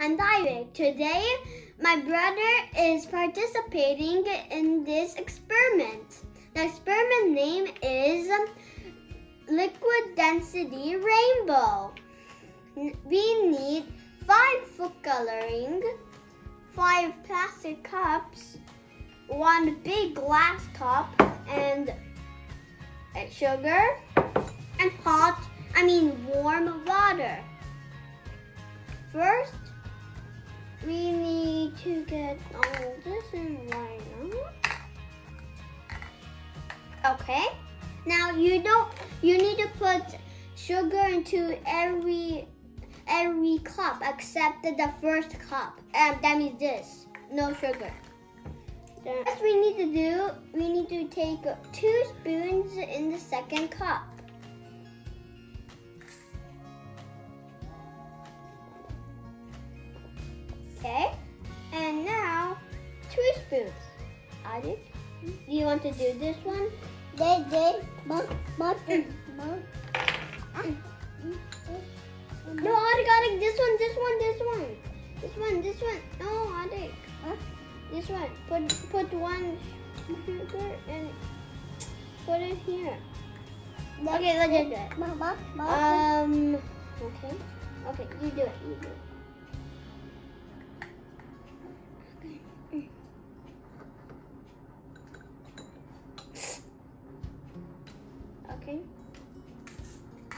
I'm Daiwik. Today, my brother is participating in this experiment. The experiment name is Liquid Density Rainbow. We need 5 food coloring, 5 plastic cups, 1 big glass cup, and sugar, and warm water. First, we need to get all this in right now. Okay. Now you need to put sugar into every cup except the first cup. That means this. No sugar. What we need to take 2 spoons in the second cup. Okay, and now 2 spoons. Adi, do you want to do this one? No, Adi got it. This one. No, Adi. Huh? This one. Put 1 sugar and put it here. Okay, let's do it. Okay, you do it.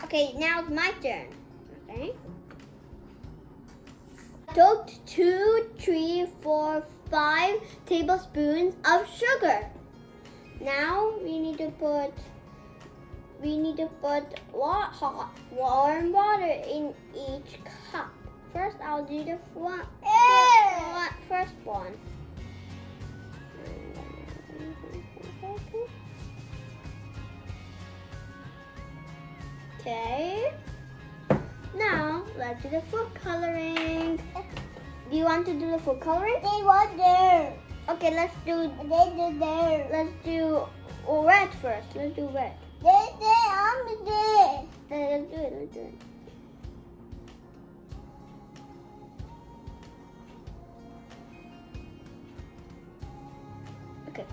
Okay, now it's my turn. Okay. I took 2, 3, 4, 5 tablespoons of sugar. Now we need to put warm water in each cup. First, I'll do the first one. Okay. Now let's do the food coloring. Do you want to do the food coloring? They want there. Okay, let's do. They do there. Let's do red first. Let's do red. I'm there. Let's do it. Okay.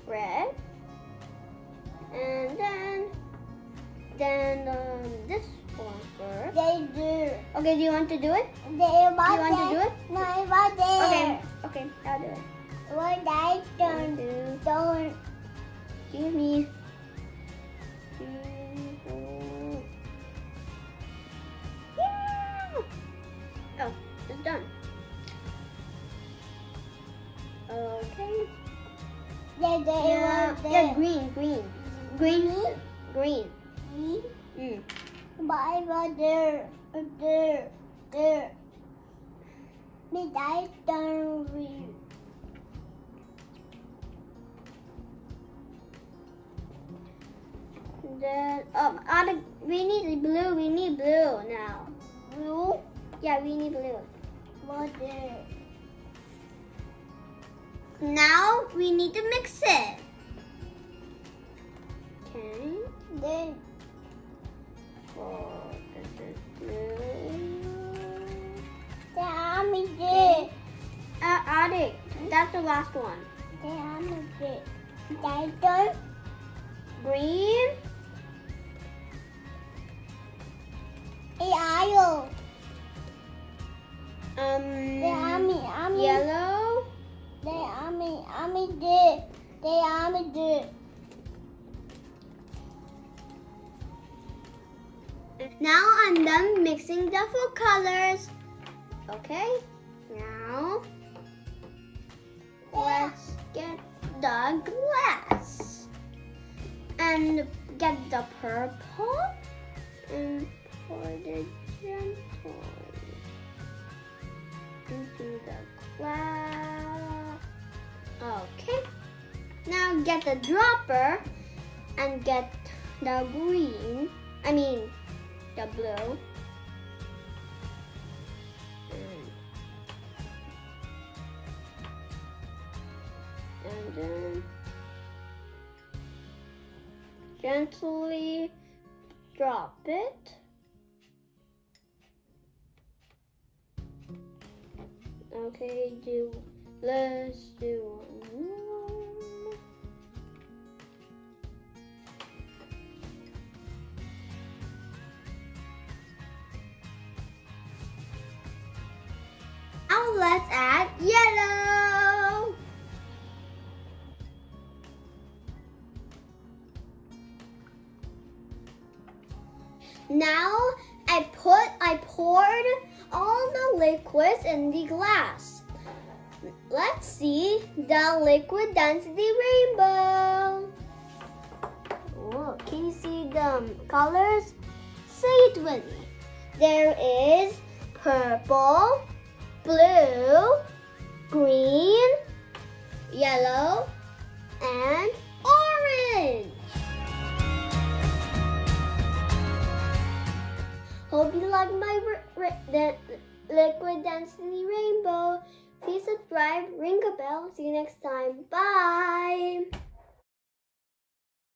Red. And then this one first. They do. Okay, do you want to do it? No, I want there. Okay, I'll do it. What I don't. Give me. Oh, it's done. Okay. Yeah, green. But I want there. But I don't read. Then we need blue. We need blue now. Blue? Yeah, we need blue. What there? Now we need to mix it. Okay. Then This is blue. I'm there. Adi, that's the last one. I'm there. I don't. Green. Yellow. Yellow. I'm there. Now I'm done mixing the food colors. Okay, now let's get the glass and get the purple and pour it gently into the glass. Okay, now get the dropper and get the the blue. And then gently drop it Okay, let's do one more. Now let's add yellow. Now I poured all the liquids in the glass. Let's see the liquid density rainbow. Whoa, can you see the colors? Say it with me. There is purple, blue, green, yellow, and orange. Hope you like my liquid density rainbow. Please subscribe, ring a bell. See you next time. Bye.